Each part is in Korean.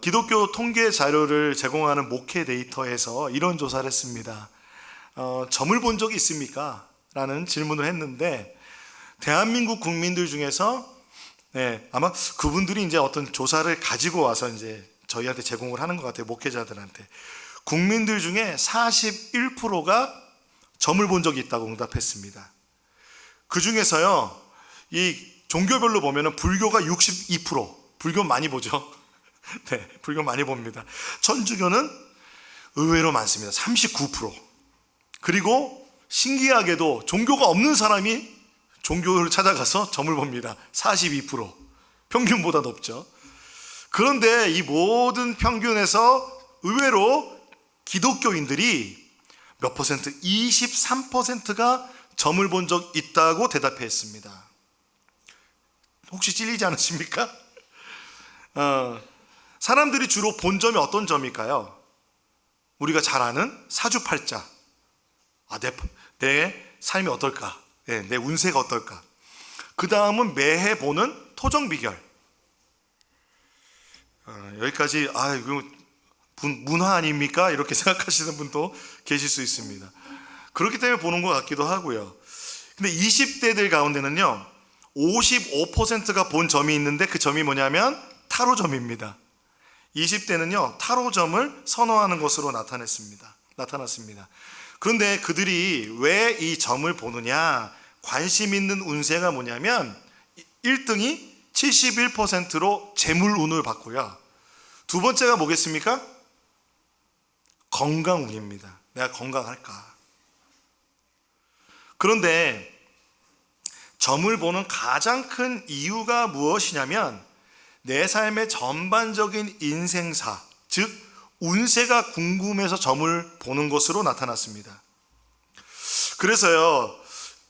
기독교 통계 자료를 제공하는 목회 데이터에서 이런 조사를 했습니다. 점을 본 적이 있습니까? 라는 질문을 했는데, 대한민국 국민들 중에서 아마 그분들이 이제 어떤 조사를 가지고 와서 이제 저희한테 제공을 하는 것 같아요. 목회자들한테. 국민들 중에 41%가 점을 본 적이 있다고 응답했습니다. 그 중에서요, 이 종교별로 보면은 불교가 62%, 불교 많이 보죠. 네, 불교 많이 봅니다. 천주교는 의외로 많습니다. 39%. 그리고 신기하게도 종교가 없는 사람이 종교를 찾아가서 점을 봅니다. 42%. 평균보다 높죠. 그런데 이 모든 평균에서 의외로 기독교인들이 몇 퍼센트? 23%가 점을 본 적 있다고 대답했습니다. 혹시 찔리지 않으십니까? 사람들이 주로 본 점이 어떤 점일까요? 우리가 잘 아는 사주팔자. 내 삶이 어떨까? 내 운세가 어떨까? 그 다음은 매해 보는 토정비결. 여기까지 이거 문화 아닙니까? 이렇게 생각하시는 분도 계실 수 있습니다. 그렇기 때문에 보는 것 같기도 하고요. 근데 20대들 가운데는요, 55%가 본 점이 있는데 그 점이 뭐냐면 타로점입니다. 20대는요, 타로점을 선호하는 것으로 나타났습니다. 그런데 그들이 왜 이 점을 보느냐, 관심 있는 운세가 뭐냐면 1등이 71%로 재물운을 받고요. 두 번째가 뭐겠습니까? 건강운입니다. 내가 건강할까? 그런데 점을 보는 가장 큰 이유가 무엇이냐면 내 삶의 전반적인 인생사, 즉 운세가 궁금해서 점을 보는 것으로 나타났습니다. 그래서요,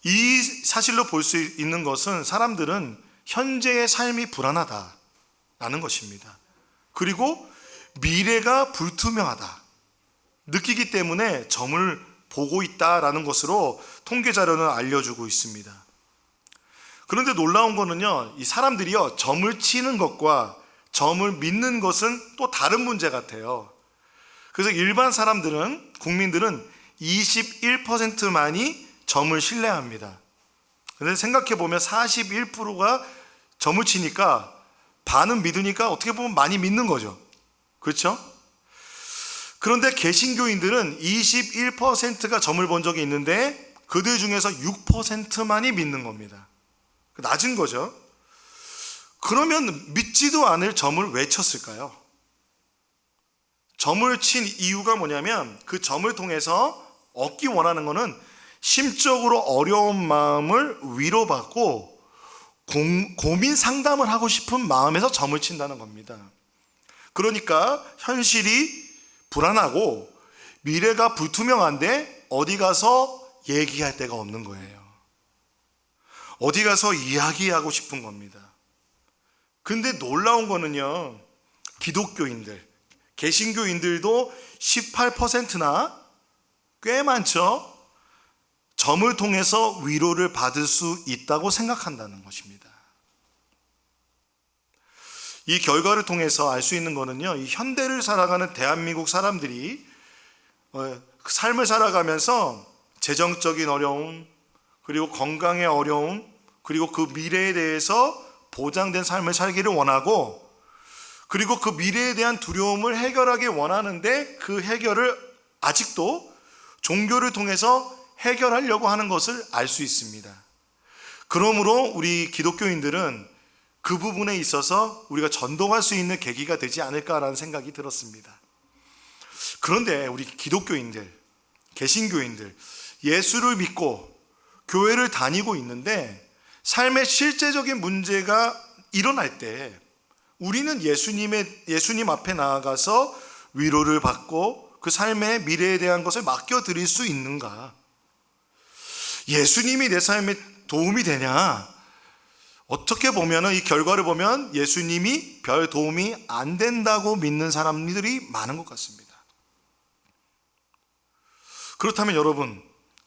이 사실로 볼 수 있는 것은 사람들은 현재의 삶이 불안하다라는 것입니다. 그리고 미래가 불투명하다 느끼기 때문에 점을 보고 있다라는 것으로 통계 자료는 알려주고 있습니다. 그런데 놀라운 거는요, 이 사람들이요, 점을 치는 것과 점을 믿는 것은 또 다른 문제 같아요. 그래서 일반 사람들은, 국민들은 21%만이 점을 신뢰합니다. 그런데 생각해보면 41%가 점을 치니까 반은 믿으니까 어떻게 보면 많이 믿는 거죠. 그렇죠? 그런데 개신교인들은 21%가 점을 본 적이 있는데 그들 중에서 6%만이 믿는 겁니다. 낮은 거죠. 그러면 믿지도 않을 점을 왜 쳤을까요? 점을 친 이유가 뭐냐면 그 점을 통해서 얻기 원하는 것은 심적으로 어려운 마음을 위로받고 고민 상담을 하고 싶은 마음에서 점을 친다는 겁니다. 그러니까 현실이 불안하고 미래가 불투명한데 어디 가서 얘기할 데가 없는 거예요. 어디 가서 이야기하고 싶은 겁니다. 근데 놀라운 거는요, 기독교인들, 개신교인들도 18%나 꽤 많죠. 점을 통해서 위로를 받을 수 있다고 생각한다는 것입니다. 이 결과를 통해서 알 수 있는 거는요, 이 현대를 살아가는 대한민국 사람들이 삶을 살아가면서 재정적인 어려움, 그리고 건강의 어려움, 그리고 그 미래에 대해서 보장된 삶을 살기를 원하고, 그리고 그 미래에 대한 두려움을 해결하기 원하는데 그 해결을 아직도 종교를 통해서 해결하려고 하는 것을 알 수 있습니다. 그러므로 우리 기독교인들은 그 부분에 있어서 우리가 전도할 수 있는 계기가 되지 않을까라는 생각이 들었습니다. 그런데 우리 기독교인들, 개신교인들, 예수를 믿고 교회를 다니고 있는데 삶의 실제적인 문제가 일어날 때 우리는 예수님 앞에 나아가서 위로를 받고 그 삶의 미래에 대한 것을 맡겨드릴 수 있는가? 예수님이 내 삶에 도움이 되냐? 어떻게 보면 이 결과를 보면 예수님이 별 도움이 안 된다고 믿는 사람들이 많은 것 같습니다. 그렇다면 여러분,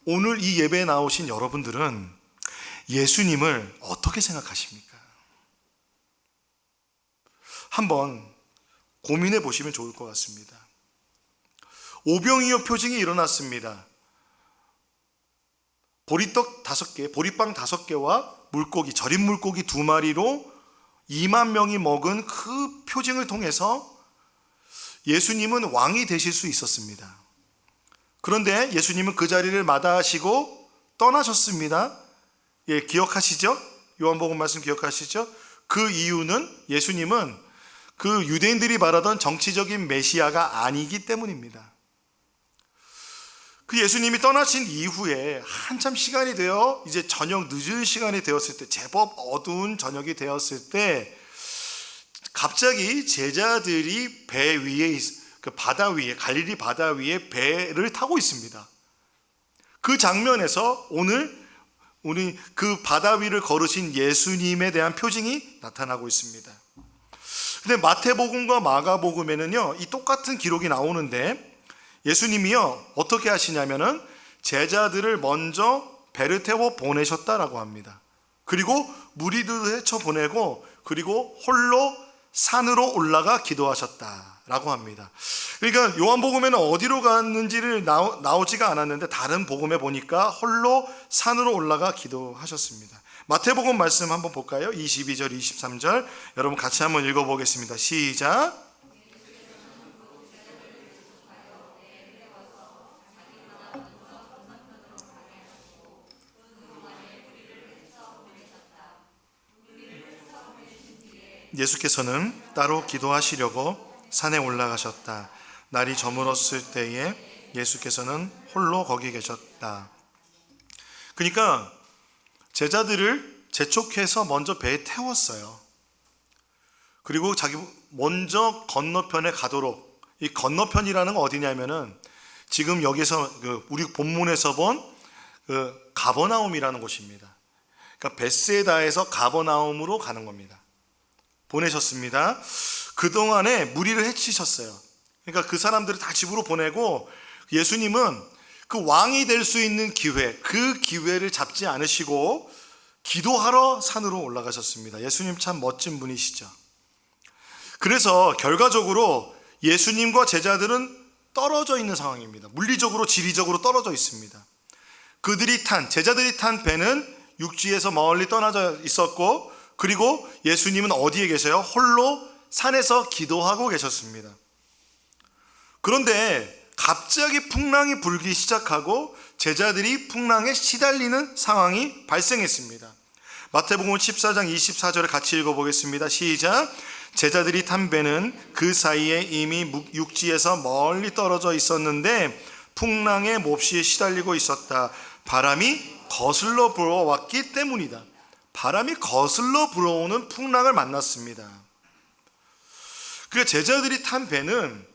오늘 이 예배에 나오신 여러분들은 예수님을 어떻게 생각하십니까? 한번 고민해 보시면 좋을 것 같습니다. 오병이어 표징이 일어났습니다. 보리떡 5개, 보리빵 5개와 물고기, 절인 물고기 2마리로 2만 명이 먹은 그 표징을 통해서 예수님은 왕이 되실 수 있었습니다. 그런데 예수님은 그 자리를 마다하시고 떠나셨습니다. 예, 기억하시죠? 요한복음 말씀 기억하시죠? 그 이유는 예수님은 그 유대인들이 말하던 정치적인 메시아가 아니기 때문입니다. 그 예수님이 떠나신 이후에 한참 시간이 되어 이제 저녁 늦은 시간이 되었을 때, 제법 어두운 저녁이 되었을 때 갑자기 제자들이 배 위에, 그 바다 위에, 갈릴리 바다 위에 배를 타고 있습니다. 그 장면에서 오늘 우리 그 바다 위를 걸으신 예수님에 대한 표징이 나타나고 있습니다. 근데 마태복음과 마가복음에는요, 이 똑같은 기록이 나오는데 예수님이요 어떻게 하시냐면은 제자들을 먼저 배를 태워 보내셨다라고 합니다. 그리고 무리들을 헤쳐 보내고 그리고 홀로 산으로 올라가 기도하셨다라고 합니다. 그러니까 요한복음에는 어디로 갔는지를 나오지가 않았는데 다른 복음에 보니까 홀로 산으로 올라가 기도하셨습니다. 마태복음 말씀 한번 볼까요? 22절 23절 여러분 같이 한번 읽어보겠습니다. 시작. 예수께서는 따로 기도하시려고 산에 올라가셨다. 날이 저물었을 때에 예수께서는 홀로 거기 계셨다. 그러니까 제자들을 재촉해서 먼저 배에 태웠어요. 그리고 자기 먼저 건너편에 가도록, 이 건너편이라는 건 어디냐면은 지금 여기서 우리 본문에서 본 가버나움이라는 곳입니다. 그러니까 베세다에서 가버나움으로 가는 겁니다. 보내셨습니다. 그동안에 무리를 해치셨어요. 그러니까 그 사람들을 다 집으로 보내고 예수님은 그 왕이 될 수 있는 기회, 그 기회를 잡지 않으시고 기도하러 산으로 올라가셨습니다. 예수님 참 멋진 분이시죠. 그래서 결과적으로 예수님과 제자들은 떨어져 있는 상황입니다. 물리적으로, 지리적으로 떨어져 있습니다. 제자들이 탄 배는 육지에서 멀리 떠나져 있었고 그리고 예수님은 어디에 계셔요? 홀로 산에서 기도하고 계셨습니다. 그런데 갑자기 풍랑이 불기 시작하고 제자들이 풍랑에 시달리는 상황이 발생했습니다. 마태복음 14장 24절을 같이 읽어보겠습니다. 시작. 제자들이 탄 배는 그 사이에 이미 육지에서 멀리 떨어져 있었는데 풍랑에 몹시 시달리고 있었다. 바람이 거슬러 불어왔기 때문이다. 바람이 거슬러 불어오는 풍랑을 만났습니다. 그 제자들이 탄 배는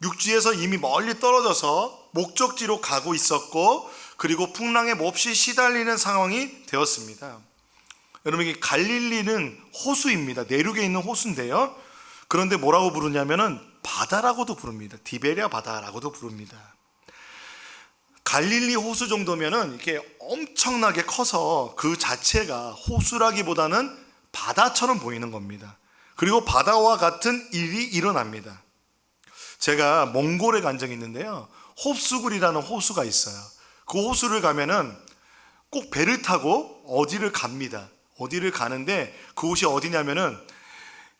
육지에서 이미 멀리 떨어져서 목적지로 가고 있었고 그리고 풍랑에 몹시 시달리는 상황이 되었습니다. 여러분, 이게 갈릴리는 호수입니다. 내륙에 있는 호수인데요. 그런데 뭐라고 부르냐면은 바다라고도 부릅니다. 디베리아 바다라고도 부릅니다. 갈릴리 호수 정도면은 이렇게 엄청나게 커서 그 자체가 호수라기보다는 바다처럼 보이는 겁니다. 그리고 바다와 같은 일이 일어납니다. 제가 몽골에 간 적이 있는데요. 홉수굴이라는 호수가 있어요. 그 호수를 가면은 꼭 배를 타고 어디를 갑니다. 어디를 가는데 그곳이 어디냐면은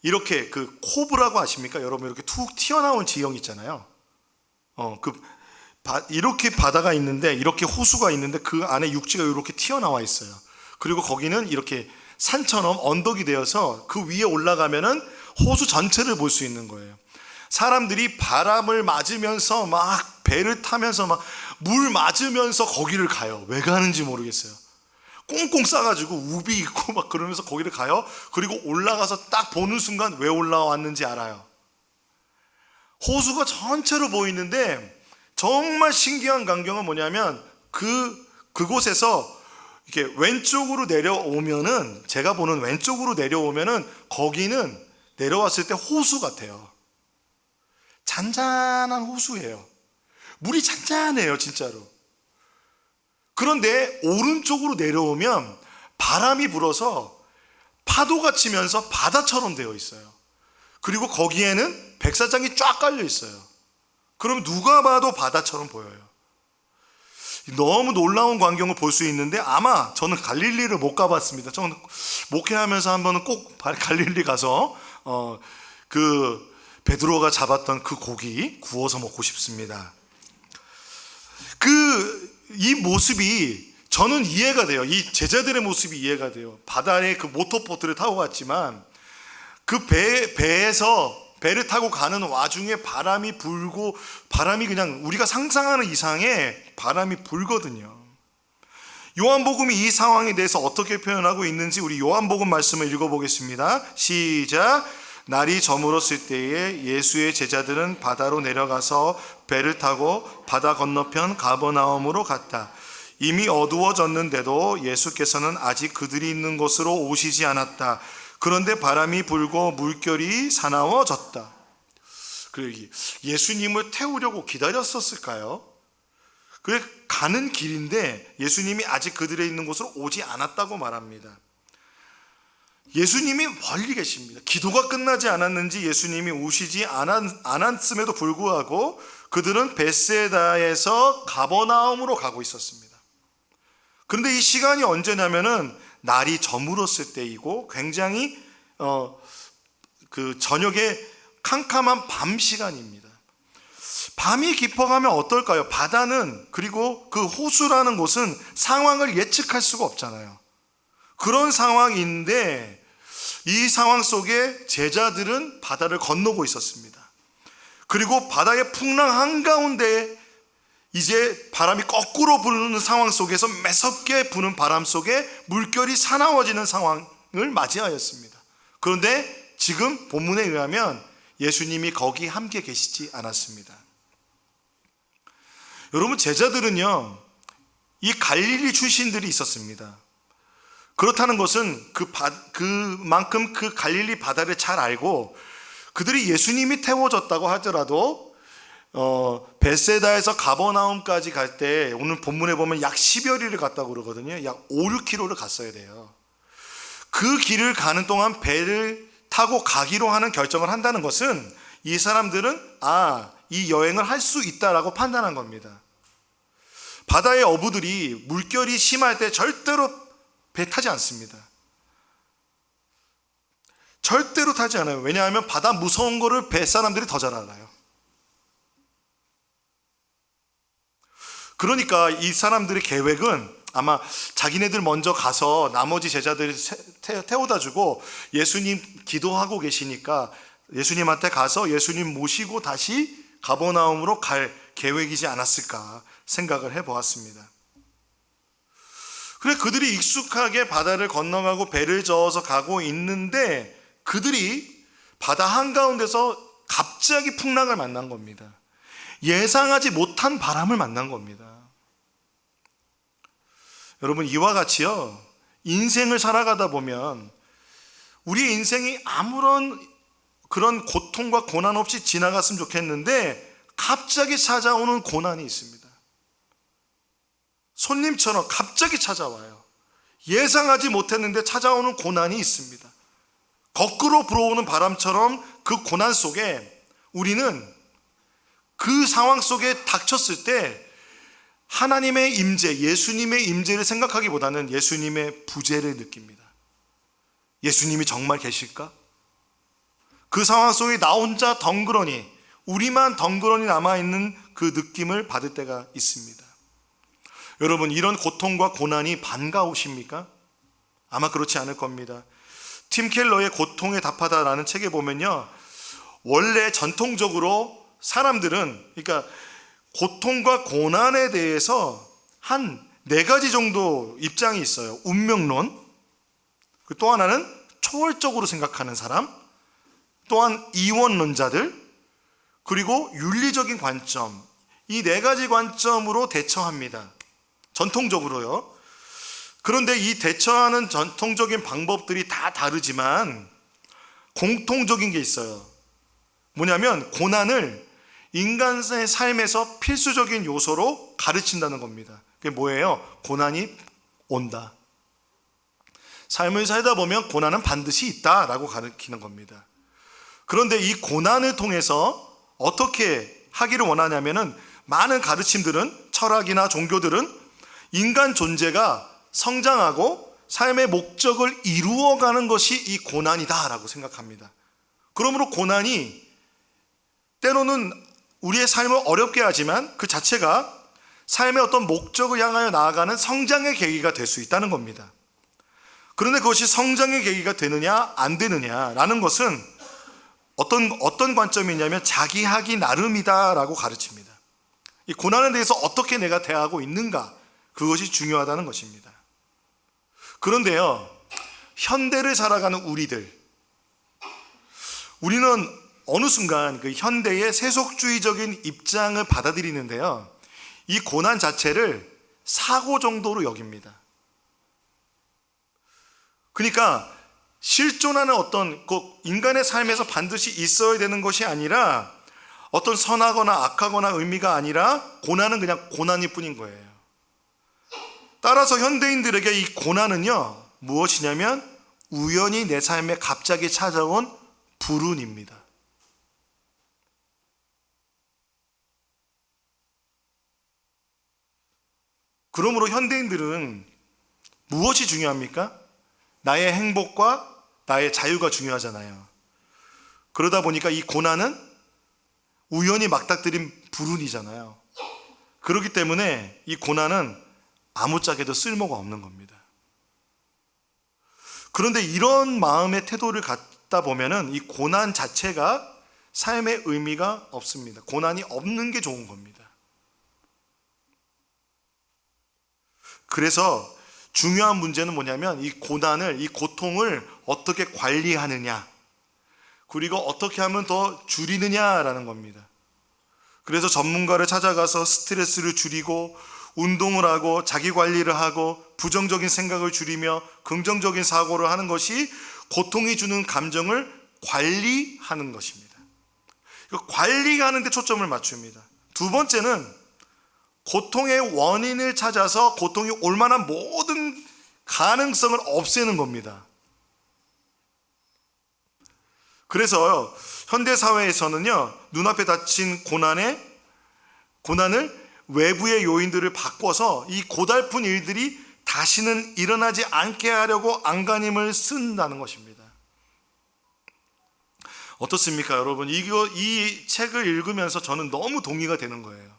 이렇게 그 코브라고 아십니까? 여러분 이렇게 툭 튀어나온 지형 있잖아요. 이렇게 바다가 있는데 이렇게 호수가 있는데 그 안에 육지가 이렇게 튀어나와 있어요. 그리고 거기는 이렇게 산처럼 언덕이 되어서 그 위에 올라가면은 호수 전체를 볼 수 있는 거예요. 사람들이 바람을 맞으면서 막 배를 타면서 막 물 맞으면서 거기를 가요. 왜 가는지 모르겠어요. 꽁꽁 싸가지고 우비 있고 막 그러면서 거기를 가요. 그리고 올라가서 딱 보는 순간 왜 올라왔는지 알아요. 호수가 전체로 보이는데 정말 신기한 광경은 뭐냐면 그곳에서 이렇게 왼쪽으로 내려오면은, 제가 보는 왼쪽으로 내려오면은 거기는 내려왔을 때 호수 같아요. 잔잔한 호수예요. 물이 잔잔해요, 진짜로. 그런데 오른쪽으로 내려오면 바람이 불어서 파도가 치면서 바다처럼 되어 있어요. 그리고 거기에는 백사장이 쫙 깔려 있어요. 그럼 누가 봐도 바다처럼 보여요. 너무 놀라운 광경을 볼 수 있는데, 아마 저는 갈릴리를 못 가봤습니다. 저는 목회하면서 한 번은 꼭 갈릴리 가서 그 베드로가 잡았던 그 고기 구워서 먹고 싶습니다. 이 모습이 저는 이해가 돼요. 이 제자들의 모습이 이해가 돼요. 바다에 그 모터보트를 타고 갔지만 그 배를 타고 가는 와중에 바람이 불고, 바람이 그냥 우리가 상상하는 이상의 바람이 불거든요. 요한복음이 이 상황에 대해서 어떻게 표현하고 있는지 우리 요한복음 말씀을 읽어보겠습니다. 시작. 날이 저물었을 때에 예수의 제자들은 바다로 내려가서 배를 타고 바다 건너편 가버나움으로 갔다. 이미 어두워졌는데도 예수께서는 아직 그들이 있는 곳으로 오시지 않았다. 그런데 바람이 불고 물결이 사나워졌다. 그리고 예수님을 태우려고 기다렸었을까요? 그게 가는 길인데 예수님이 아직 그들의 있는 곳으로 오지 않았다고 말합니다. 예수님이 멀리 계십니다. 기도가 끝나지 않았는지 예수님이 오시지 않았음에도 불구하고 그들은 베세다에서 가버나움으로 가고 있었습니다. 그런데 이 시간이 언제냐면은 날이 저물었을 때이고 굉장히 그 저녁에 캄캄한 밤 시간입니다. 밤이 깊어가면 어떨까요? 바다는, 그리고 그 호수라는 곳은 상황을 예측할 수가 없잖아요. 그런 상황인데 이 상황 속에 제자들은 바다를 건너고 있었습니다. 그리고 바다의 풍랑 한가운데 이제 바람이 거꾸로 부는 상황 속에서 매섭게 부는 바람 속에 물결이 사나워지는 상황을 맞이하였습니다. 그런데 지금 본문에 의하면 예수님이 거기 함께 계시지 않았습니다. 여러분, 제자들은요, 이 갈릴리 출신들이 있었습니다. 그렇다는 것은 그만큼 그 갈릴리 바다를 잘 알고 그들이 예수님이 태워졌다고 하더라도 베세다에서 가버나움까지 갈 때 오늘 본문에 보면 약 10여리를 갔다고 그러거든요. 약 5, 6km를 갔어야 돼요. 그 길을 가는 동안 배를 타고 가기로 하는 결정을 한다는 것은 이 사람들은 이 여행을 할 수 있다라고 판단한 겁니다. 바다의 어부들이 물결이 심할 때 절대로 배 타지 않습니다. 절대로 타지 않아요. 왜냐하면 바다 무서운 거를 배 사람들이 더 잘 알아요. 그러니까 이 사람들의 계획은 아마 자기네들 먼저 가서 나머지 제자들이 태워다 주고 예수님 기도하고 계시니까 예수님한테 가서 예수님 모시고 다시 가버나움으로 갈 계획이지 않았을까 생각을 해보았습니다. 그래, 그들이 익숙하게 바다를 건너가고 배를 저어서 가고 있는데 그들이 바다 한가운데서 갑자기 풍랑을 만난 겁니다. 예상하지 못한 바람을 만난 겁니다. 여러분, 이와 같이요, 인생을 살아가다 보면 우리의 인생이 아무런 그런 고통과 고난 없이 지나갔으면 좋겠는데 갑자기 찾아오는 고난이 있습니다. 손님처럼 갑자기 찾아와요. 예상하지 못했는데 찾아오는 고난이 있습니다. 거꾸로 불어오는 바람처럼 그 고난 속에 우리는 그 상황 속에 닥쳤을 때 하나님의 임재, 예수님의 임재를 생각하기보다는 예수님의 부재를 느낍니다. 예수님이 정말 계실까? 그 상황 속에 나 혼자 덩그러니, 우리만 덩그러니 남아있는 그 느낌을 받을 때가 있습니다. 여러분, 이런 고통과 고난이 반가우십니까? 아마 그렇지 않을 겁니다. 팀 켈러의 고통에 답하다라는 책에 보면요, 원래 전통적으로 사람들은, 그러니까 고통과 고난에 대해서 한 4가지 정도 입장이 있어요. 운명론, 또 하나는 초월적으로 생각하는 사람, 또한 이원론자들, 그리고 윤리적인 관점, 이 4가지 관점으로 대처합니다. 전통적으로요. 그런데 이 대처하는 전통적인 방법들이 다 다르지만 공통적인 게 있어요. 뭐냐면 고난을 인간의 삶에서 필수적인 요소로 가르친다는 겁니다. 그게 뭐예요? 고난이 온다. 삶을 살다 보면 고난은 반드시 있다라고 가르치는 겁니다. 그런데 이 고난을 통해서 어떻게 하기를 원하냐면은, 많은 가르침들은, 철학이나 종교들은 인간 존재가 성장하고 삶의 목적을 이루어가는 것이 이 고난이다라고 생각합니다. 그러므로 고난이 때로는 우리의 삶을 어렵게 하지만 그 자체가 삶의 어떤 목적을 향하여 나아가는 성장의 계기가 될 수 있다는 겁니다. 그런데 그것이 성장의 계기가 되느냐 안 되느냐라는 것은 어떤 관점이냐면 자기 하기 나름이다라고 가르칩니다. 이 고난에 대해서 어떻게 내가 대하고 있는가, 그것이 중요하다는 것입니다. 그런데요, 현대를 살아가는 우리는 어느 순간 그 현대의 세속주의적인 입장을 받아들이는데요, 이 고난 자체를 사고 정도로 여깁니다. 그러니까 실존하는 어떤 인간의 삶에서 반드시 있어야 되는 것이 아니라, 어떤 선하거나 악하거나 의미가 아니라 고난은 그냥 고난일 뿐인 거예요. 따라서 현대인들에게 이 고난은요, 무엇이냐면 우연히 내 삶에 갑자기 찾아온 불운입니다. 그러므로 현대인들은 무엇이 중요합니까? 나의 행복과 나의 자유가 중요하잖아요. 그러다 보니까 이 고난은 우연히 막닥뜨린 불운이잖아요. 그렇기 때문에 이 고난은 아무짝에도 쓸모가 없는 겁니다. 그런데 이런 마음의 태도를 갖다 보면은 이 고난 자체가 삶의 의미가 없습니다. 고난이 없는 게 좋은 겁니다. 그래서 중요한 문제는 뭐냐면, 이 고난을, 이 고통을 어떻게 관리하느냐, 그리고 어떻게 하면 더 줄이느냐라는 겁니다. 그래서 전문가를 찾아가서 스트레스를 줄이고 운동을 하고 자기 관리를 하고 부정적인 생각을 줄이며 긍정적인 사고를 하는 것이 고통이 주는 감정을 관리하는 것입니다. 관리하는 데 초점을 맞춥니다. 두 번째는 고통의 원인을 찾아서 고통이 올 만한 모든 가능성을 없애는 겁니다. 그래서 현대사회에서는요, 눈앞에 닥친 고난을 외부의 요인들을 바꿔서 이 고달픈 일들이 다시는 일어나지 않게 하려고 안간힘을 쓴다는 것입니다. 어떻습니까, 여러분? 이 책을 읽으면서 저는 너무 동의가 되는 거예요.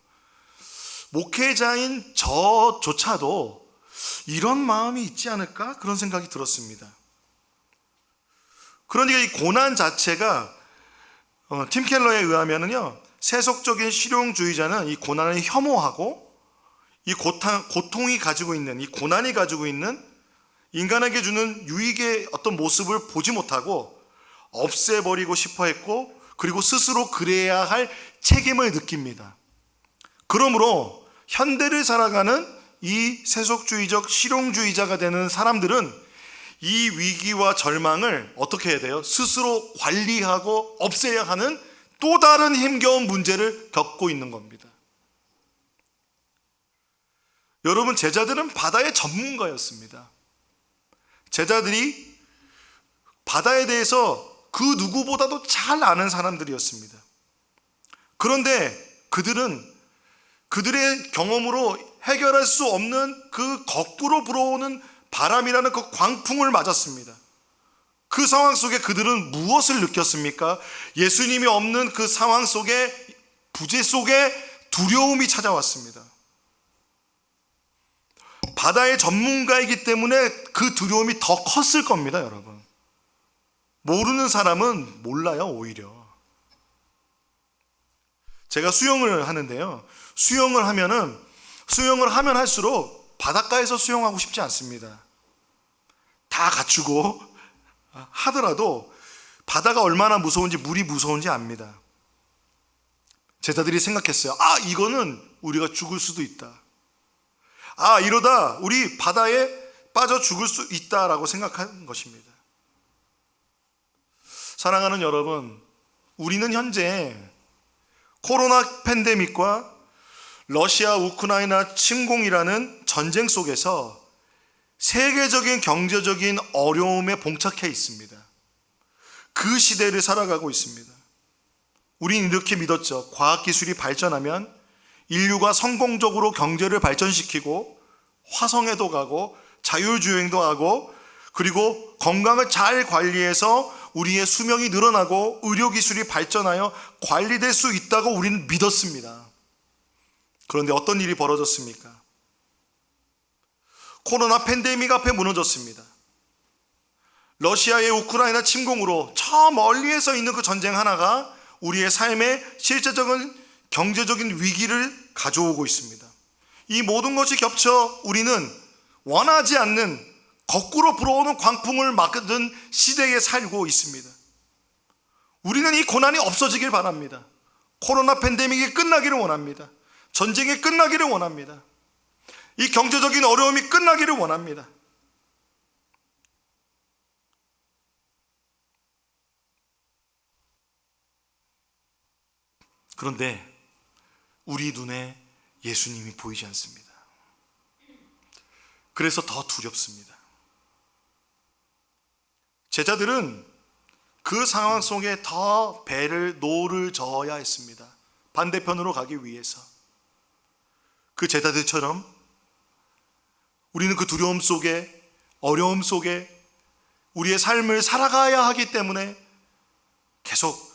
목회자인 저조차도 이런 마음이 있지 않을까? 그런 생각이 들었습니다. 그러니까 이 고난 자체가 팀 켈러에 의하면은요, 세속적인 실용주의자는 이 고난을 혐오하고 이 고통이 가지고 있는, 이 고난이 가지고 있는 인간에게 주는 유익의 어떤 모습을 보지 못하고 없애버리고 싶어 했고, 그리고 스스로 그래야 할 책임을 느낍니다. 그러므로 현대를 살아가는 이 세속주의적 실용주의자가 되는 사람들은 이 위기와 절망을 어떻게 해야 돼요? 스스로 관리하고 없애야 하는 또 다른 힘겨운 문제를 겪고 있는 겁니다. 여러분, 제자들은 바다의 전문가였습니다. 제자들이 바다에 대해서 그 누구보다도 잘 아는 사람들이었습니다. 그런데 그들의 경험으로 해결할 수 없는 그 거꾸로 불어오는 바람이라는 그 광풍을 맞았습니다. 그 상황 속에 그들은 무엇을 느꼈습니까? 예수님이 없는 그 상황 속에, 부재 속에 두려움이 찾아왔습니다. 바다의 전문가이기 때문에 그 두려움이 더 컸을 겁니다, 여러분. 모르는 사람은 몰라요, 오히려. 제가 수영을 하는데요, 수영을 하면 할수록 바닷가에서 수영하고 싶지 않습니다. 다 갖추고 하더라도 바다가 얼마나 무서운지, 물이 무서운지 압니다. 제자들이 생각했어요. 이거는 우리가 죽을 수도 있다. 이러다 우리 바다에 빠져 죽을 수 있다라고 생각한 것입니다. 사랑하는 여러분, 우리는 현재 코로나 팬데믹과 러시아 우크라이나 침공이라는 전쟁 속에서 세계적인 경제적인 어려움에 봉착해 있습니다. 그 시대를 살아가고 있습니다. 우린 이렇게 믿었죠. 과학기술이 발전하면 인류가 성공적으로 경제를 발전시키고 화성에도 가고 자율주행도 하고 그리고 건강을 잘 관리해서 우리의 수명이 늘어나고 의료기술이 발전하여 관리될 수 있다고 우리는 믿었습니다. 그런데 어떤 일이 벌어졌습니까? 코로나 팬데믹 앞에 무너졌습니다. 러시아의 우크라이나 침공으로 저 멀리에서 있는 그 전쟁 하나가 우리의 삶에 실제적인 경제적인 위기를 가져오고 있습니다. 이 모든 것이 겹쳐 우리는 원하지 않는 거꾸로 불어오는 광풍을 맞은 시대에 살고 있습니다. 우리는 이 고난이 없어지길 바랍니다. 코로나 팬데믹이 끝나기를 원합니다. 전쟁이 끝나기를 원합니다. 이 경제적인 어려움이 끝나기를 원합니다. 그런데 우리 눈에 예수님이 보이지 않습니다. 그래서 더 두렵습니다. 제자들은 그 상황 속에 더 노를 저어야 했습니다. 반대편으로 가기 위해서. 그 제자들처럼 우리는 그 두려움 속에, 어려움 속에 우리의 삶을 살아가야 하기 때문에 계속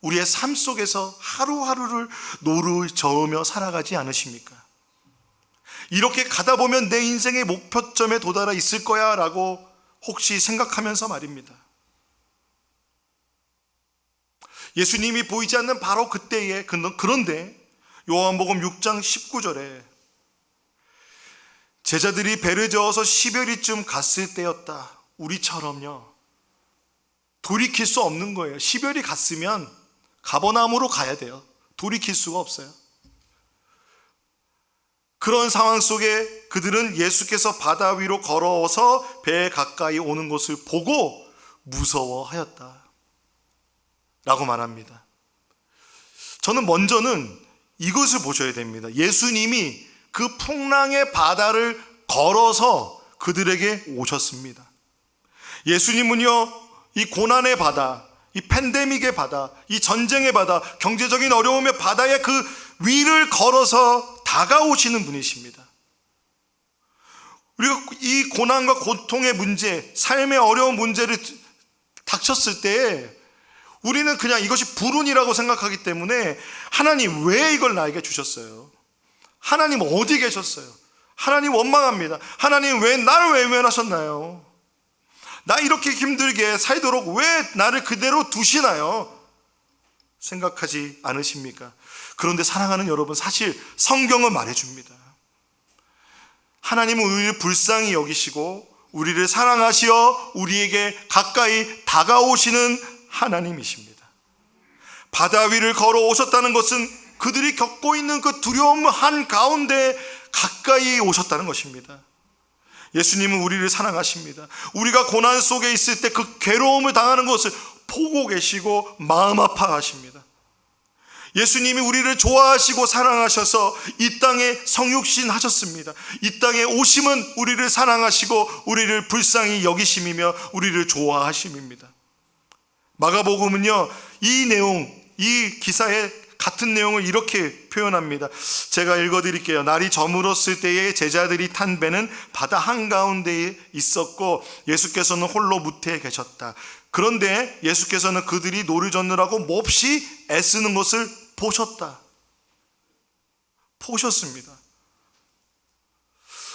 우리의 삶 속에서 하루하루를 노를 저으며 살아가지 않으십니까? 이렇게 가다 보면 내 인생의 목표점에 도달해 있을 거야 라고 혹시 생각하면서 말입니다. 예수님이 보이지 않는 바로 그때에, 그런데 요한복음 6장 19절에 제자들이 배를 저어서 시베리쯤 갔을 때였다. 우리처럼요. 돌이킬 수 없는 거예요. 시베리 갔으면 가버나움으로 가야 돼요. 돌이킬 수가 없어요. 그런 상황 속에 그들은 예수께서 바다 위로 걸어서 배에 가까이 오는 것을 보고 무서워하였다 라고 말합니다. 저는 먼저는 이것을 보셔야 됩니다. 예수님이 그 풍랑의 바다를 걸어서 그들에게 오셨습니다. 예수님은요, 이 고난의 바다, 이 팬데믹의 바다, 이 전쟁의 바다, 경제적인 어려움의 바다의 그 위를 걸어서 다가오시는 분이십니다. 우리가 이 고난과 고통의 문제, 삶의 어려운 문제를 닥쳤을 때 우리는 그냥 이것이 불운이라고 생각하기 때문에 하나님 왜 이걸 나에게 주셨어요? 하나님 어디 계셨어요? 하나님 원망합니다. 하나님 왜 나를 외면하셨나요? 나 이렇게 힘들게 살도록 왜 나를 그대로 두시나요? 생각하지 않으십니까? 그런데 사랑하는 여러분, 사실 성경은 말해줍니다. 하나님은 우리를 불쌍히 여기시고 우리를 사랑하시어 우리에게 가까이 다가오시는 하나님이십니다. 바다 위를 걸어오셨다는 것은 그들이 겪고 있는 그 두려움 한가운데 가까이 오셨다는 것입니다. 예수님은 우리를 사랑하십니다. 우리가 고난 속에 있을 때 그 괴로움을 당하는 것을 보고 계시고 마음 아파하십니다. 예수님이 우리를 좋아하시고 사랑하셔서 이 땅에 성육신 하셨습니다. 이 땅에 오심은 우리를 사랑하시고 우리를 불쌍히 여기심이며 우리를 좋아하심입니다. 마가복음은요, 이 내용, 이 기사의 같은 내용을 이렇게 표현합니다. 제가 읽어드릴게요. 날이 저물었을 때에 제자들이 탄 배는 바다 한가운데에 있었고 예수께서는 홀로 무태에 계셨다. 그런데 예수께서는 그들이 노를 젓느라고 몹시 애쓰는 것을 보셨다. 보셨습니다.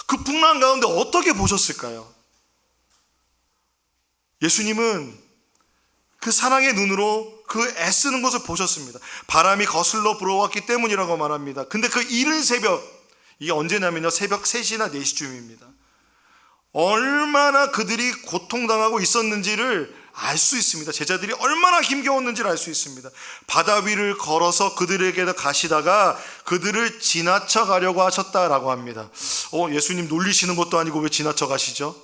그 풍랑 가운데 어떻게 보셨을까요? 예수님은 그 사랑의 눈으로 그 애쓰는 것을 보셨습니다. 바람이 거슬러 불어왔기 때문이라고 말합니다. 근데 그 이른 새벽, 이게 언제냐면요, 새벽 3시나 4시쯤입니다. 얼마나 그들이 고통당하고 있었는지를 알 수 있습니다. 제자들이 얼마나 힘겨웠는지를 알 수 있습니다. 바다 위를 걸어서 그들에게 가시다가 그들을 지나쳐 가려고 하셨다라고 합니다. 예수님 놀리시는 것도 아니고 왜 지나쳐 가시죠?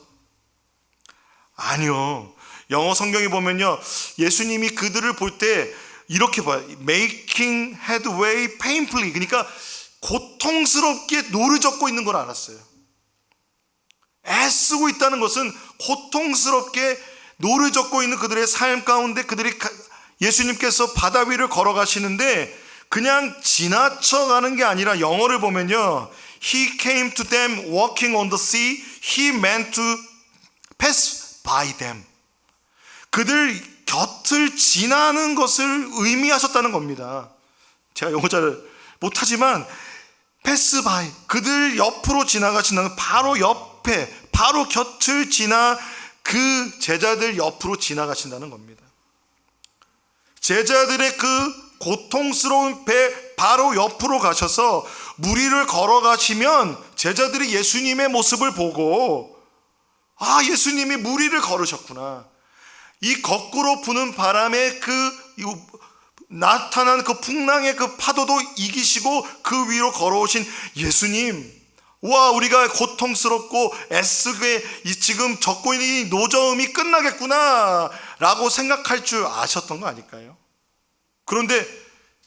아니요. 영어 성경에 보면요, 예수님이 그들을 볼 때 이렇게 봐요. Making headway painfully. 그러니까 고통스럽게 노를 젓고 있는 걸 알았어요. 애쓰고 있다는 것은 고통스럽게 노를 젓고 있는 그들의 삶 가운데 예수님께서 바다 위를 걸어가시는데 그냥 지나쳐가는 게 아니라 영어를 보면요, He came to them walking on the sea. He meant to pass by them. 그들 곁을 지나는 것을 의미하셨다는 겁니다. 제가 영어 잘 못하지만 pass by, 그들 옆으로 지나가시는, 바로 옆에, 바로 곁을 지나 그 제자들 옆으로 지나가신다는 겁니다. 제자들의 그 고통스러운 배 바로 옆으로 가셔서 물 위를 걸어가시면 제자들이 예수님의 모습을 보고, 아, 예수님이 물 위를 걸으셨구나. 이 거꾸로 부는 바람에 나타난 그 풍랑의 그 파도도 이기시고 그 위로 걸어오신 예수님, 와, 우리가 고통스럽고 애쓰게 지금 적고 있는 이 노저음이 끝나겠구나 라고 생각할 줄 아셨던 거 아닐까요? 그런데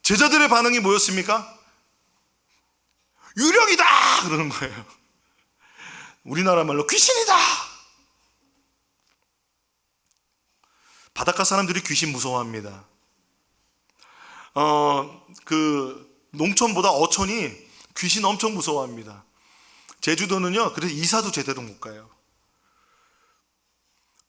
제자들의 반응이 뭐였습니까? 유령이다 그러는 거예요. 우리나라 말로 귀신이다. 바닷가 사람들이 귀신 무서워합니다. 농촌보다 어촌이 귀신 엄청 무서워합니다. 제주도는요, 그래서 이사도 제대로 못 가요.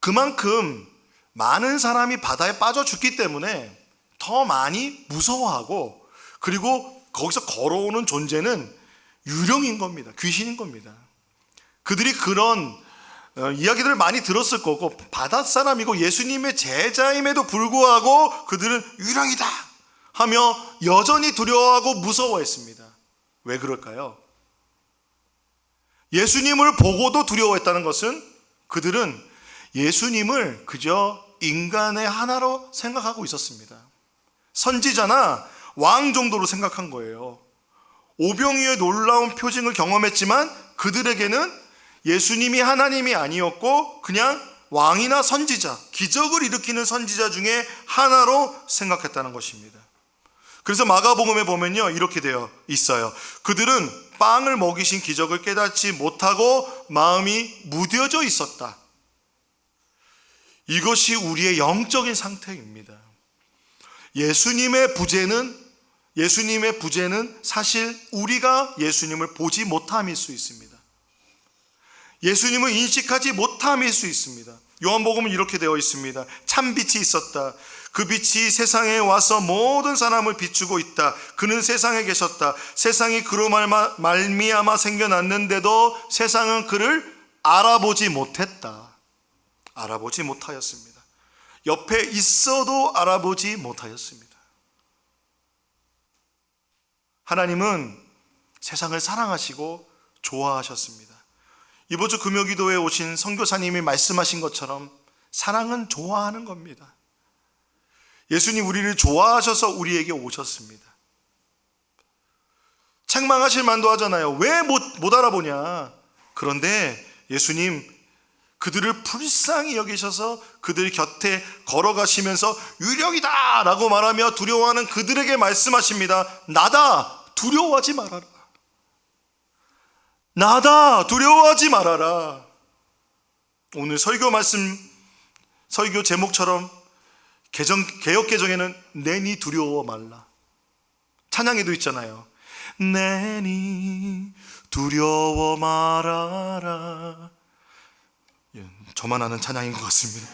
그만큼 많은 사람이 바다에 빠져 죽기 때문에 더 많이 무서워하고, 그리고 거기서 걸어오는 존재는 유령인 겁니다. 귀신인 겁니다. 그들이 그런 이야기들을 많이 들었을 거고, 바닷사람이고 예수님의 제자임에도 불구하고 그들은 유령이다 하며 여전히 두려워하고 무서워했습니다. 왜 그럴까요? 예수님을 보고도 두려워했다는 것은 그들은 예수님을 그저 인간의 하나로 생각하고 있었습니다. 선지자나 왕 정도로 생각한 거예요. 오병이어의 놀라운 표징을 경험했지만 그들에게는 예수님이 하나님이 아니었고 그냥 왕이나 선지자, 기적을 일으키는 선지자 중에 하나로 생각했다는 것입니다. 그래서 마가복음에 보면요, 이렇게 되어 있어요. 그들은 빵을 먹이신 기적을 깨닫지 못하고 마음이 무뎌져 있었다. 이것이 우리의 영적인 상태입니다. 예수님의 부재는 사실 우리가 예수님을 보지 못함일 수 있습니다. 예수님을 인식하지 못함일 수 있습니다. 요한복음은 이렇게 되어 있습니다. 참 빛이 있었다. 그 빛이 세상에 와서 모든 사람을 비추고 있다. 그는 세상에 계셨다. 세상이 그로 말미암아 생겨났는데도 세상은 그를 알아보지 못했다. 알아보지 못하였습니다. 옆에 있어도 알아보지 못하였습니다. 하나님은 세상을 사랑하시고 좋아하셨습니다. 이번 주 금요기도에 오신 선교사님이 말씀하신 것처럼 사랑은 좋아하는 겁니다. 예수님 우리를 좋아하셔서 우리에게 오셨습니다. 책망하실 만도 하잖아요. 왜 못 알아보냐. 그런데 예수님 그들을 불쌍히 여기셔서 그들 곁에 걸어가시면서 유령이다 라고 말하며 두려워하는 그들에게 말씀하십니다. 나다, 두려워하지 말아라. 나다, 두려워하지 말아라. 오늘 설교 제목처럼 개역개정에는 내니 두려워 말라. 찬양에도 있잖아요. 내니 두려워 말아라. 저만 아는 찬양인 것 같습니다.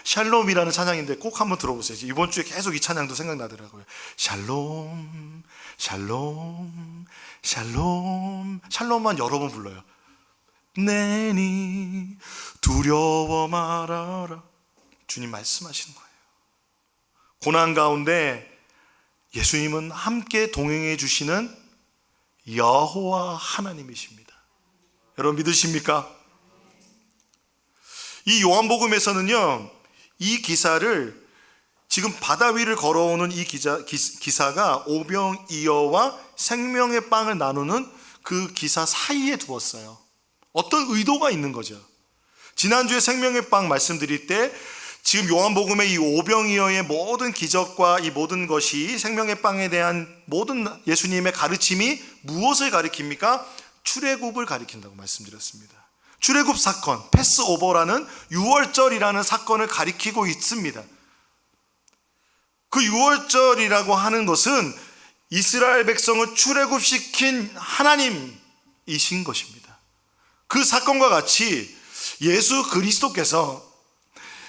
샬롬이라는 찬양인데 꼭 한번 들어보세요. 이번 주에 계속 이 찬양도 생각나더라고요. 샬롬, 샬롬, 샬롬. 샬롬만 여러 번 불러요. 내니 두려워 말아라. 주님 말씀하시는 거예요. 고난 가운데 예수님은 함께 동행해 주시는 여호와 하나님이십니다. 여러분 믿으십니까? 이 요한복음에서는요, 이 기사를 지금 바다 위를 걸어오는 이 기사가 오병이어와 생명의 빵을 나누는 그 기사 사이에 두었어요. 어떤 의도가 있는 거죠. 지난주에 생명의 빵 말씀드릴 때 지금 요한복음의 이 오병이어의 모든 기적과 이 모든 것이 생명의 빵에 대한 모든 예수님의 가르침이 무엇을 가리킵니까? 출애굽을 가리킨다고 말씀드렸습니다. 출애굽 사건, 패스오버라는 유월절이라는 사건을 가리키고 있습니다. 그 유월절이라고 하는 것은 이스라엘 백성을 출애굽시킨 하나님이신 것입니다. 그 사건과 같이 예수 그리스도께서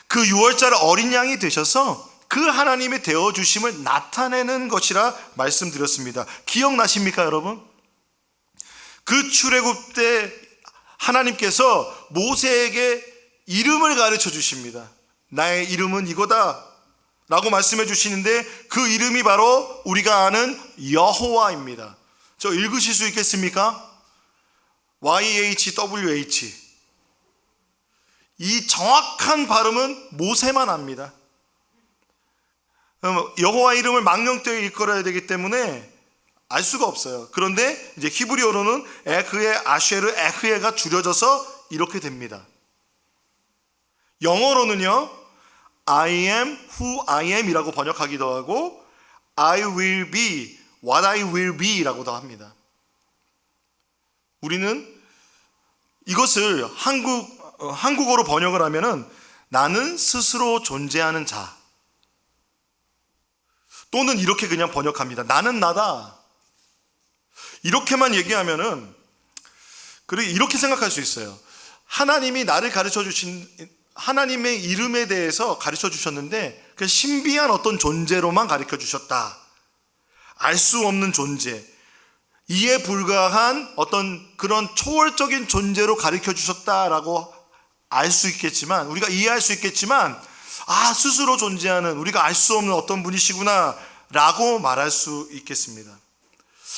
그 유월절 어린 양이 되셔서 그 하나님의 되어주심을 나타내는 것이라 말씀드렸습니다. 기억나십니까, 여러분? 그 출애굽 때 하나님께서 모세에게 이름을 가르쳐 주십니다. 나의 이름은 이거다 라고 말씀해 주시는데 그 이름이 바로 우리가 아는 여호와입니다. 저 읽으실 수 있겠습니까? YHWH. 이 정확한 발음은 모세만 합니다. 여호와 이름을 망령되이 일컬어야 되기 때문에 알 수가 없어요. 그런데 이제 히브리어로는 에흐에 아쉐르 에흐에가 줄여져서 이렇게 됩니다. 영어로는요, I am who I am 이라고 번역하기도 하고 I will be what I will be 라고도 합니다. 우리는 이것을 한국어로 번역을 하면은 나는 스스로 존재하는 자, 또는 이렇게 그냥 번역합니다. 나는 나다. 이렇게만 얘기하면은, 그리고 이렇게 생각할 수 있어요. 하나님이 나를 가르쳐 주신, 하나님의 이름에 대해서 가르쳐 주셨는데 그 신비한 어떤 존재로만 가르쳐 주셨다. 알 수 없는 존재, 이해 불가한 어떤 그런 초월적인 존재로 가르쳐 주셨다라고 알 수 있겠지만, 우리가 이해할 수 있겠지만, 스스로 존재하는, 우리가 알 수 없는 어떤 분이시구나 라고 말할 수 있겠습니다.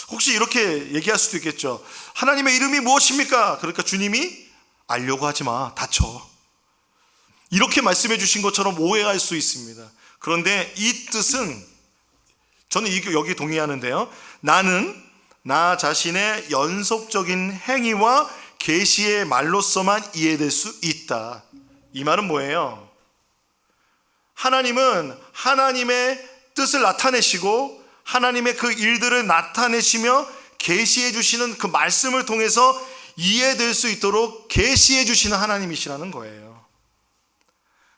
혹시 이렇게 얘기할 수도 있겠죠. 하나님의 이름이 무엇입니까? 그러니까 주님이 알려고 하지 마, 다쳐, 이렇게 말씀해 주신 것처럼 오해할 수 있습니다. 그런데 이 뜻은, 저는 여기 동의하는데요, 나는 나 자신의 연속적인 행위와 계시의 말로서만 이해될 수 있다. 이 말은 뭐예요? 하나님은 하나님의 뜻을 나타내시고 하나님의 그 일들을 나타내시며 계시해 주시는 그 말씀을 통해서 이해될 수 있도록 계시해 주시는 하나님이시라는 거예요.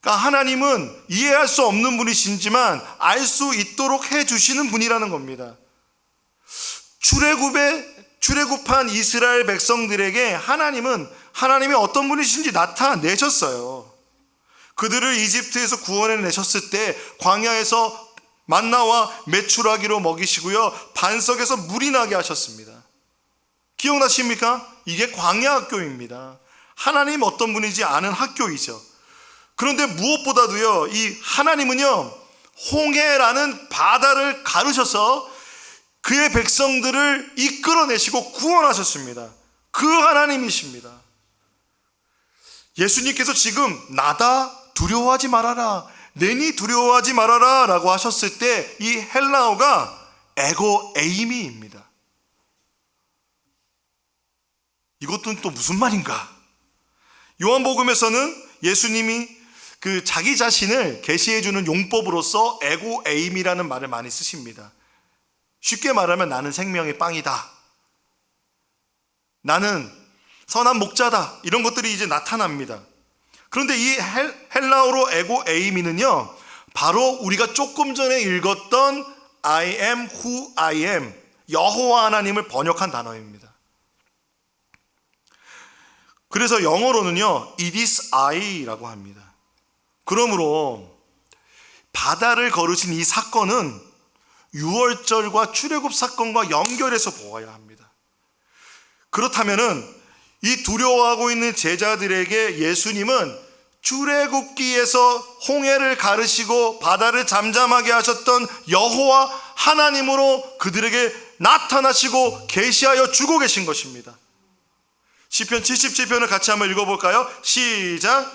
그러니까 하나님은 이해할 수 없는 분이시지만 알 수 있도록 해 주시는 분이라는 겁니다. 출애굽한 이스라엘 백성들에게 하나님이 어떤 분이신지 나타내셨어요. 그들을 이집트에서 구원해 내셨을 때 광야에서 만나와 메추라기로 먹이시고요, 반석에서 물이 나게 하셨습니다. 기억나십니까? 이게 광야 학교입니다. 하나님 어떤 분인지 아는 학교이죠. 그런데 무엇보다도요, 이 하나님은요, 홍해라는 바다를 가르셔서 그의 백성들을 이끌어내시고 구원하셨습니다. 그 하나님이십니다. 예수님께서 지금 나다, 두려워하지 말아라, 내니 두려워하지 말아라 라고 하셨을 때 이 헬라어가 에고 에이미입니다. 이것도 또 무슨 말인가? 요한복음에서는 예수님이 그 자기 자신을 계시해 주는 용법으로서 에고 에이미라는 말을 많이 쓰십니다. 쉽게 말하면 나는 생명의 빵이다, 나는 선한 목자다, 이런 것들이 이제 나타납니다. 그런데 이 헬라어로 에고 에이미는요, 바로 우리가 조금 전에 읽었던 I am who I am, 여호와 하나님을 번역한 단어입니다. 그래서 영어로는요, it is I라고 합니다. 그러므로 바다를 걸으신 이 사건은 유월절과 출애굽 사건과 연결해서 보아야 합니다. 그렇다면은 이 두려워하고 있는 제자들에게 예수님은 출애굽기에서 홍해를 가르시고 바다를 잠잠하게 하셨던 여호와 하나님으로 그들에게 나타나시고 계시하여 주고 계신 것입니다. 시편 77편을 같이 한번 읽어볼까요? 시작.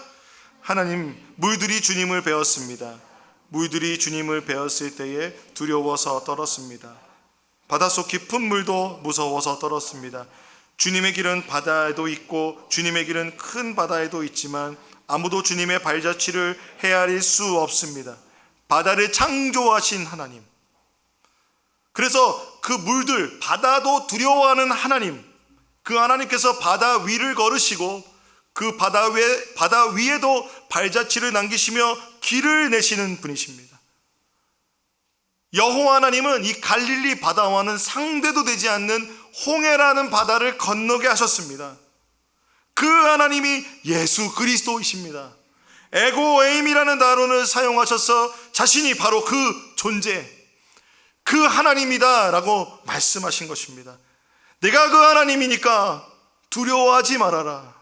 하나님, 물들이 주님을 배웠습니다. 물들이 주님을 배웠을 때에 두려워서 떨었습니다. 바닷속 깊은 물도 무서워서 떨었습니다. 주님의 길은 바다에도 있고 주님의 길은 큰 바다에도 있지만 아무도 주님의 발자취를 헤아릴 수 없습니다. 바다를 창조하신 하나님, 그래서 그 물들, 바다도 두려워하는 하나님, 그 하나님께서 바다 위를 걸으시고 그 그 바다 위에도 발자취를 남기시며 길을 내시는 분이십니다. 여호와 하나님은 이 갈릴리 바다와는 상대도 되지 않는 홍해라는 바다를 건너게 하셨습니다. 그 하나님이 예수 그리스도이십니다. 에고에임이라는 단어를 사용하셔서 자신이 바로 그 존재, 그 하나님이다 라고 말씀하신 것입니다. 내가 그 하나님이니까 두려워하지 말아라.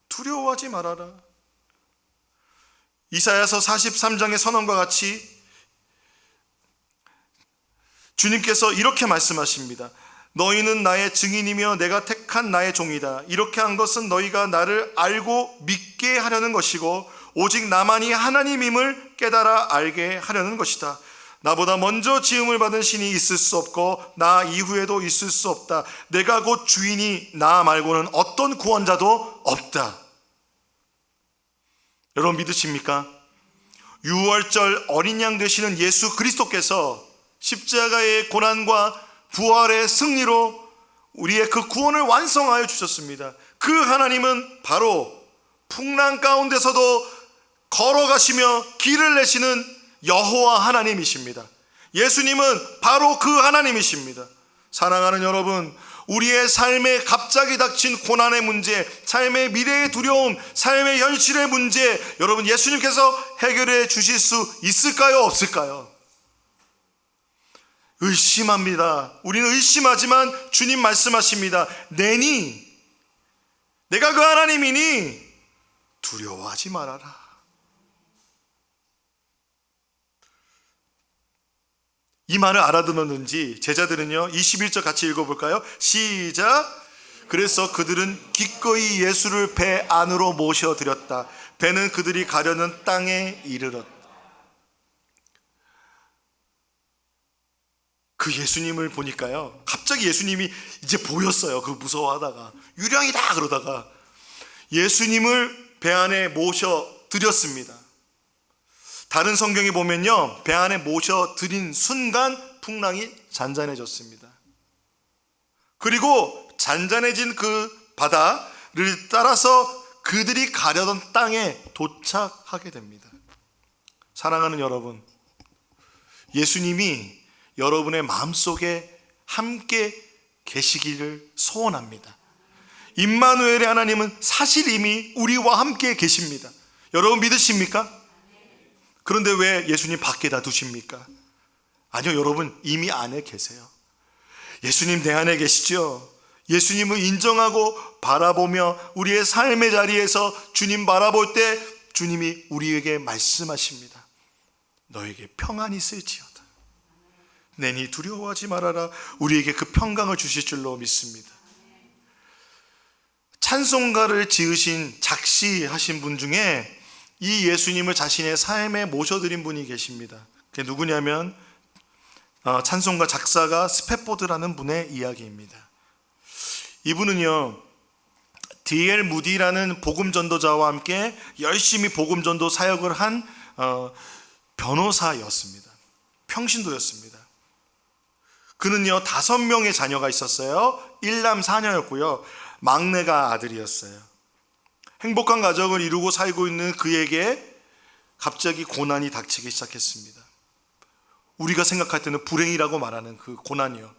두려워하지 말아라. 이사야서 43장의 선언과 같이 주님께서 이렇게 말씀하십니다. 너희는 나의 증인이며 내가 택한 나의 종이다. 이렇게 한 것은 너희가 나를 알고 믿게 하려는 것이고 오직 나만이 하나님임을 깨달아 알게 하려는 것이다. 나보다 먼저 지음을 받은 신이 있을 수 없고 나 이후에도 있을 수 없다. 내가 곧 주인이 나 말고는 어떤 구원자도 없다. 여러분 믿으십니까? 유월절 어린 양 되시는 예수 그리스도께서 십자가의 고난과 부활의 승리로 우리의 그 구원을 완성하여 주셨습니다. 그 하나님은 바로 풍랑 가운데서도 걸어가시며 길을 내시는 여호와 하나님이십니다. 예수님은 바로 그 하나님이십니다. 사랑하는 여러분, 우리의 삶에 갑자기 닥친 고난의 문제, 삶의 미래의 두려움, 삶의 현실의 문제, 여러분 예수님께서 해결해 주실 수 있을까요? 없을까요? 의심합니다. 우리는 의심하지만 주님 말씀하십니다. 내가 그 하나님이니 두려워하지 말아라. 이 말을 알아들었는지 제자들은요 21절 같이 읽어볼까요? 시작. 그래서 그들은 기꺼이 예수를 배 안으로 모셔드렸다. 배는 그들이 가려는 땅에 이르렀다. 그 예수님을 보니까요 갑자기 예수님이 이제 보였어요. 그 무서워하다가 유령이다 그러다가 예수님을 배 안에 모셔드렸습니다. 다른 성경에 보면요 배 안에 모셔드린 순간 풍랑이 잔잔해졌습니다. 그리고 잔잔해진 그 바다를 따라서 그들이 가려던 땅에 도착하게 됩니다. 사랑하는 여러분, 예수님이 여러분의 마음속에 함께 계시기를 소원합니다. 임마누엘의 하나님은 사실 이미 우리와 함께 계십니다. 여러분 믿으십니까? 그런데 왜 예수님 밖에다 두십니까? 아니요, 여러분 이미 안에 계세요. 예수님 내 안에 계시죠? 예수님을 인정하고 바라보며 우리의 삶의 자리에서 주님 바라볼 때 주님이 우리에게 말씀하십니다. 너에게 평안이 있을지어다. 내니 두려워하지 말아라. 우리에게 그 평강을 주실 줄로 믿습니다. 찬송가를 지으신 작시하신 분 중에 이 예수님을 자신의 삶에 모셔드린 분이 계십니다. 그게 누구냐면 찬송가 작사가 스팻포드라는 분의 이야기입니다. 이분은요 D.L. 무디라는 복음전도자와 함께 열심히 복음전도 사역을 한 변호사였습니다. 평신도였습니다. 그는요 5명의 자녀가 있었어요. 1남 4녀였고요 막내가 아들이었어요. 행복한 가정을 이루고 살고 있는 그에게 갑자기 고난이 닥치기 시작했습니다. 우리가 생각할 때는 불행이라고 말하는 그 고난이요.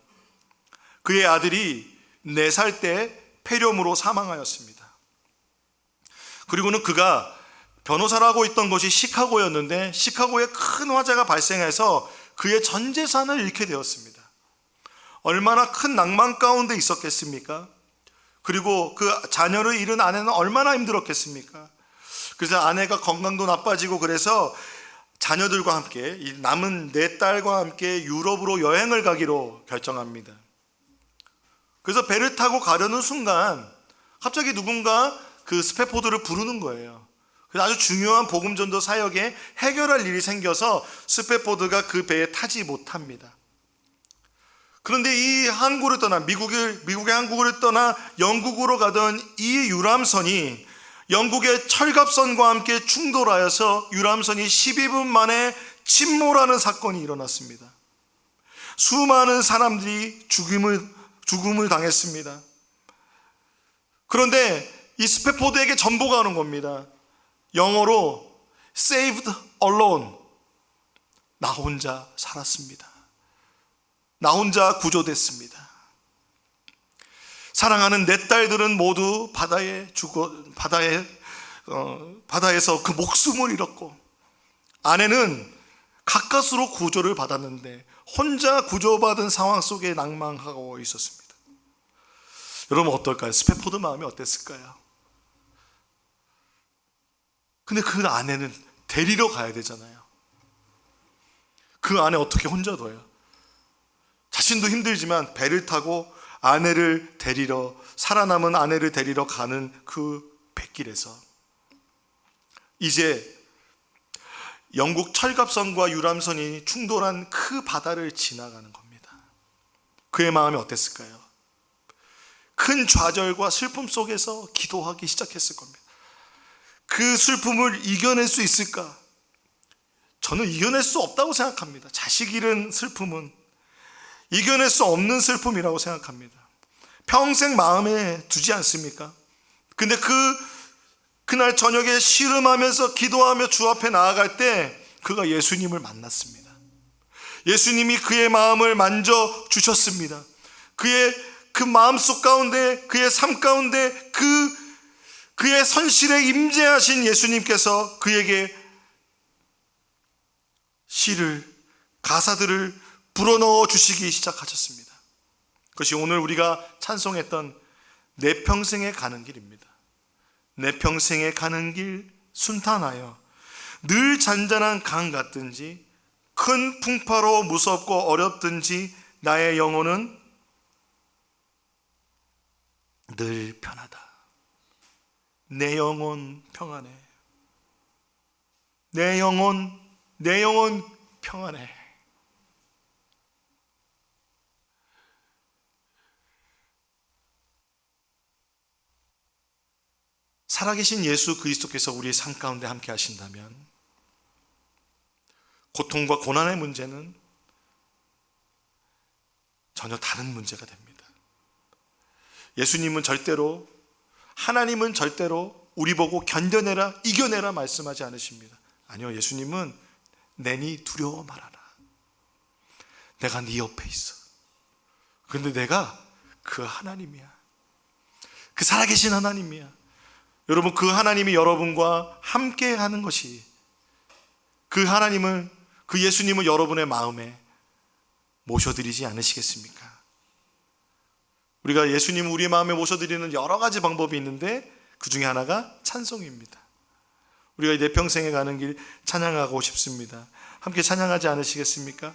그의 아들이 4살 때 폐렴으로 사망하였습니다. 그리고는 그가 변호사를 하고 있던 곳이 시카고였는데 시카고에 큰 화재가 발생해서 그의 전 재산을 잃게 되었습니다. 얼마나 큰 낭만 가운데 있었겠습니까? 그리고 그 자녀를 잃은 아내는 얼마나 힘들었겠습니까? 그래서 아내가 건강도 나빠지고 그래서 자녀들과 함께 남은 4딸과 함께 유럽으로 여행을 가기로 결정합니다. 그래서 배를 타고 가려는 순간 갑자기 누군가 그 스팻포드를 부르는 거예요. 그래서 아주 중요한 복음전도 사역에 해결할 일이 생겨서 스팻포드가 그 배에 타지 못합니다. 그런데 이 항구를 떠나 미국의 항구를 떠나 영국으로 가던 이 유람선이 영국의 철갑선과 함께 충돌하여서 유람선이 12분 만에 침몰하는 사건이 일어났습니다. 수많은 사람들이 죽음을 당했습니다. 그런데 이 스패포드에게 전보가 오는 겁니다. 영어로 saved alone. 나 혼자 살았습니다. 나 혼자 구조됐습니다. 사랑하는 내 딸들은 모두 바다에서 그 목숨을 잃었고, 아내는 가까스로 구조를 받았는데 혼자 구조받은 상황 속에 낭망하고 있었습니다. 여러분 어떨까요? 스패포드 마음이 어땠을까요? 근데 그 아내는 데리러 가야 되잖아요. 그 아내 어떻게 혼자 둬요? 자신도 힘들지만 배를 타고 아내를 데리러, 살아남은 아내를 데리러 가는 그 뱃길에서 이제 영국 철갑선과 유람선이 충돌한 그 바다를 지나가는 겁니다. 그의 마음이 어땠을까요? 큰 좌절과 슬픔 속에서 기도하기 시작했을 겁니다. 그 슬픔을 이겨낼 수 있을까? 저는 이겨낼 수 없다고 생각합니다. 자식 잃은 슬픔은 이겨낼 수 없는 슬픔이라고 생각합니다. 평생 마음에 두지 않습니까? 근데 그날 저녁에 씨름하면서 기도하며 주 앞에 나아갈 때 그가 예수님을 만났습니다. 예수님이 그의 마음을 만져주셨습니다. 그의 그 마음속 가운데, 그의 삶 가운데 그의 선실에 임재하신 예수님께서 그에게 가사들을 불어넣어 주시기 시작하셨습니다. 그것이 오늘 우리가 찬송했던 내 평생에 가는 길입니다. 내 평생에 가는 길 순탄하여 늘 잔잔한 강 같든지 큰 풍파로 무섭고 어렵든지 나의 영혼은 늘 편하다. 내 영혼 평안해. 내 영혼 평안해. 살아계신 예수 그리스도께서 우리의 삶 가운데 함께 하신다면 고통과 고난의 문제는 전혀 다른 문제가 됩니다. 하나님은 절대로 우리 보고 견뎌내라, 이겨내라 말씀하지 않으십니다. 아니요, 예수님은 내니 두려워 말아라. 내가 네 옆에 있어. 그런데 내가 그 하나님이야. 그 살아계신 하나님이야. 여러분, 그 하나님이 여러분과 함께 하는 것이, 그 예수님을 여러분의 마음에 모셔드리지 않으시겠습니까? 우리가 예수님을 우리 마음에 모셔드리는 여러 가지 방법이 있는데 그 중에 하나가 찬송입니다. 우리가 내 평생에 가는 길 찬양하고 싶습니다. 함께 찬양하지 않으시겠습니까?